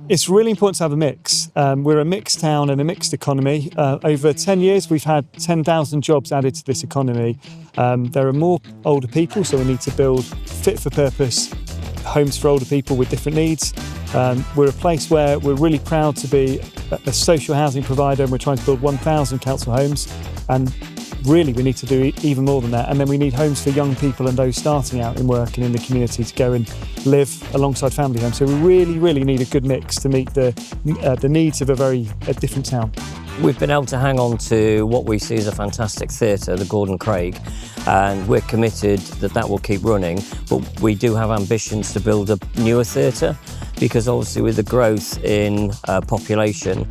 It's really important to have a mix. We're a mixed town and a mixed economy. Over 10 years, we've had 10,000 jobs added to this economy. There are more older people, so we need to build fit-for-purpose homes for older people with different needs. We're a place where we're really proud to be a social housing provider, and we're trying to build 1,000 council homes. And really, we need to do even more than that. And then we need homes for young people and those starting out in work and in the community to go and live alongside family homes. So we really need a good mix to meet the needs of a different town. We've been able to hang on to what we see as a fantastic theatre, the Gordon Craig, and we're committed that will keep running. But we do have ambitions to build a newer theatre, because obviously with the growth in population,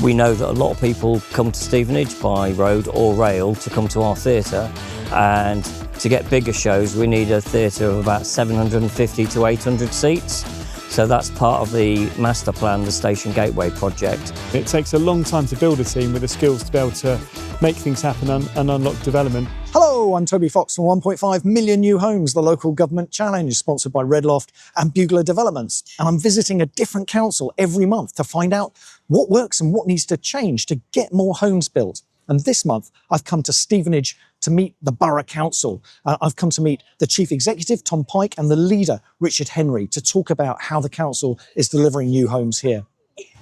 we know that a lot of people come to Stevenage by road or rail to come to our theatre, and to get bigger shows we need a theatre of about 750 to 800 seats. So that's part of the master plan, the Station Gateway project. It takes a long time to build a team with the skills to be able to make things happen and unlock development. Hello, I'm Toby Fox from 1.5 Million New Homes, the local government challenge sponsored by Redloft and Bugler Developments. And I'm visiting a different council every month to find out what works and what needs to change to get more homes built. And this month, I've come to Stevenage to meet the Borough Council. I've come to meet the Chief Executive, Tom Pike, and the leader, Richard Henry, to talk about how the council is delivering new homes here.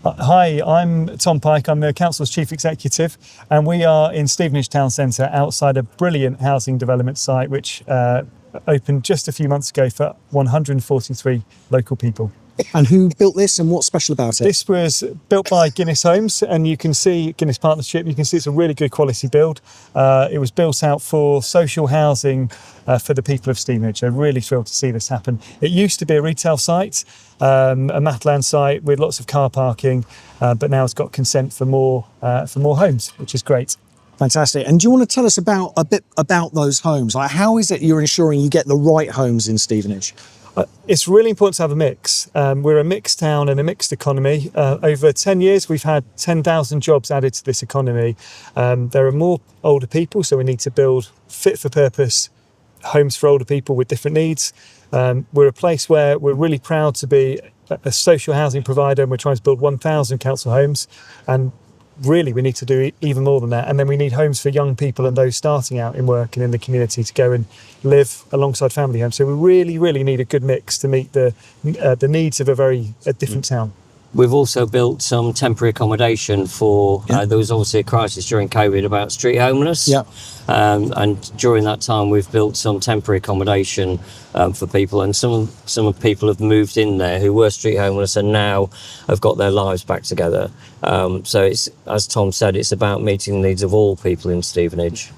Hi, I'm Tom Pike. I'm the council's Chief Executive, and we are in Stevenage Town Centre outside a brilliant housing development site which opened just a few months ago for 143 local people. And who built this and what's special about it? This was built by Guinness Homes, and you can see Guinness Partnership. You can see it's a really good quality build. It was built out for social housing for the people of Stevenage. I'm really thrilled to see this happen. It used to be a retail site, a Mathland site with lots of car parking, but now it's got consent for more homes, which is great. Fantastic. And do you want to tell us a bit about those homes? Like, how is it you're ensuring you get the right homes in Stevenage? It's really important to have a mix. We're a mixed town and a mixed economy. Over 10 years, we've had 10,000 jobs added to this economy. There are more older people, so we need to build fit-for-purpose homes for older people with different needs. We're a place where we're really proud to be a social housing provider, and we're trying to build 1,000 council homes. And really, we need to do even more than that. And then we need homes for young people and those starting out in work and in the community to go and live alongside family homes. So we really need a good mix to meet the needs of a different town. We've also built some temporary accommodation for, there was obviously a crisis during COVID about street homeless. Yeah. And during that time, we've built some temporary accommodation for people. And some people have moved in there who were street homeless and now have got their lives back together. So it's, as Tom said, it's about meeting the needs of all people in Stevenage.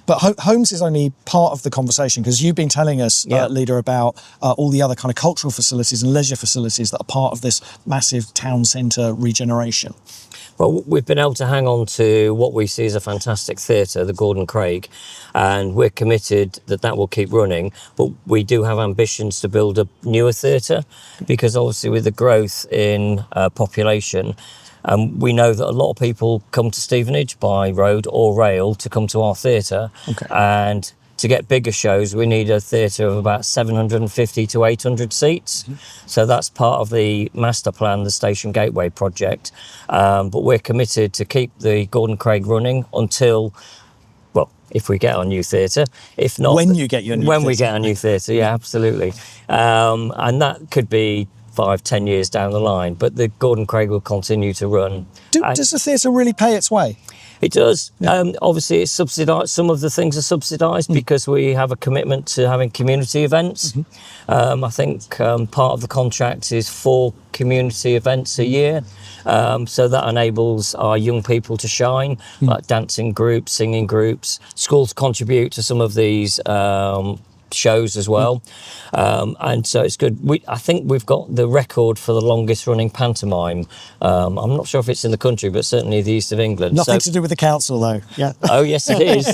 But homes is only part of the conversation, because you've been telling us, Leader, about all the other kind of cultural facilities and leisure facilities that are part of this massive town centre regeneration. Well, we've been able to hang on to what we see as a fantastic theatre, the Gordon Craig, and we're committed that will keep running. But we do have ambitions to build a newer theatre, because obviously with the growth in population, we know that a lot of people come to Stevenage by road or rail to come to our theatre. Okay. And to get bigger shows, we need a theatre of about 750 to 800 seats. Mm-hmm. So that's part of the master plan, the Station Gateway project. But we're committed to keep the Gordon Craig running until, well, if we get our new theatre. If not... When you get your new theatre. When we get our new theatre, yeah, absolutely. And that could be 5-10 years down the line, but the Gordon Craig will continue to run. Does the theatre really pay its way? It does. Yeah. Obviously, it's subsidised. Some of the things are subsidised because we have a commitment to having community events. Mm-hmm. I think part of the contract is 4 community events a year. So that enables our young people to shine, like dancing groups, singing groups. Schools contribute to some of these shows as well, and so it's good. I think we've got the record for the longest running pantomime. I'm not sure if it's in the country, but certainly the east of England. Nothing to do with the council, though. Yeah. Oh yes, it is.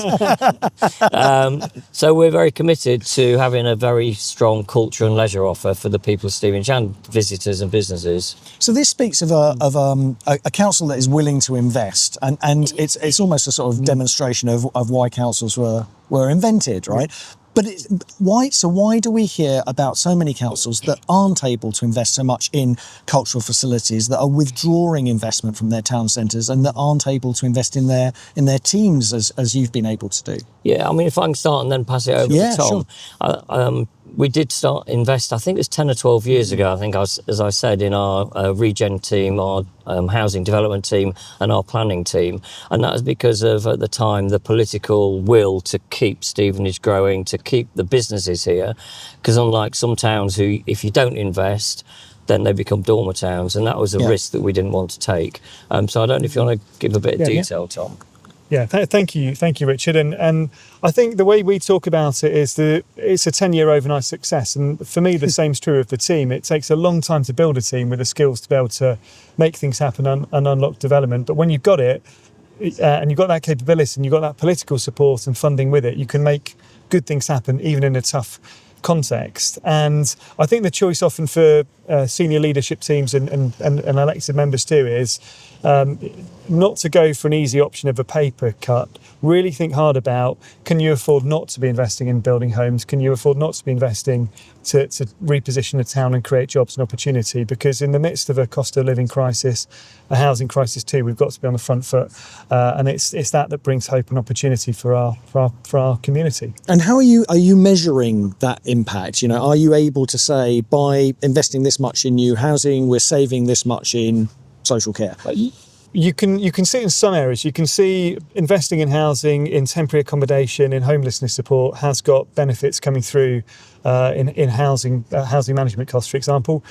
So we're very committed to having a very strong culture and leisure offer for the people of Stevenage and visitors and businesses. So this speaks of a council that is willing to invest, and it's almost a sort of demonstration of why councils were invented, right? But why? So why do we hear about so many councils that aren't able to invest so much in cultural facilities, that are withdrawing investment from their town centres, and that aren't able to invest in their teams as you've been able to do? Yeah, I mean, if I can start and then pass it over to Tom. Sure. We did start invest, I think it was 10 or 12 years ago, I think, as I said, in our regen team, our housing development team and our planning team. And that was because of, at the time, the political will to keep Stevenage growing, to keep the businesses here. Because unlike some towns who, if you don't invest, then they become dormer towns. And that was a risk that we didn't want to take. So I don't know if you want to give a bit of detail, Tom. Yeah, thank you, Richard. And I think the way we talk about it is that it's a 10-year overnight success. And for me, the same's true of the team. It takes a long time to build a team with the skills to be able to make things happen and unlock development. But when you've got it, and you've got that capability and you've got that political support and funding with it, you can make good things happen even in a tough context. And I think the choice often for senior leadership teams and elected members too is not to go for an easy option of a paper cut. Really think hard about, can you afford not to be investing in building homes? Can you afford not to be investing to reposition a town and create jobs and opportunity? Because in the midst of a cost of living crisis, a housing crisis too, we've got to be on the front foot. And it's that brings hope and opportunity for our community. And how are you measuring that impact? You know, are you able to say, by investing this much in new housing, we're saving this much in social care? You can see in some areas, you can see investing in housing, in temporary accommodation, in homelessness support has got benefits coming through in housing management costs, for example.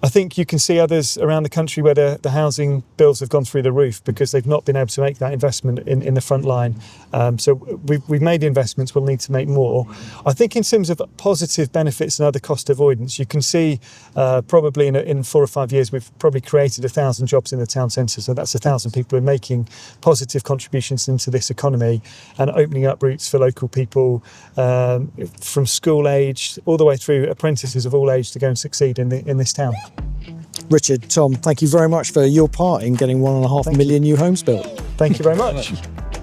I think you can see others around the country where the housing bills have gone through the roof because they've not been able to make that investment in the front line. So we've made investments, we'll need to make more. I think in terms of positive benefits and other cost avoidance, you can see probably in 4 or 5 years, we've probably created 1,000 jobs in the town centre. So that's 1,000 people who are making positive contributions into this economy and opening up routes for local people from school age all the way through apprentices of all age to go and succeed in this town. Richard, Tom, thank you very much for your part in getting 1.5 million new homes built. Thank you very much.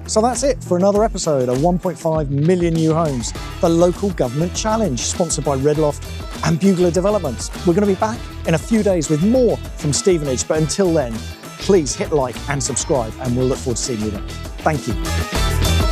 So that's it for another episode of 1.5 million new homes, the local government challenge, sponsored by Redloft and Bugler Developments. We're going to be back in a few days with more from Stevenage, but until then, please hit like and subscribe, and we'll look forward to seeing you then. Thank you.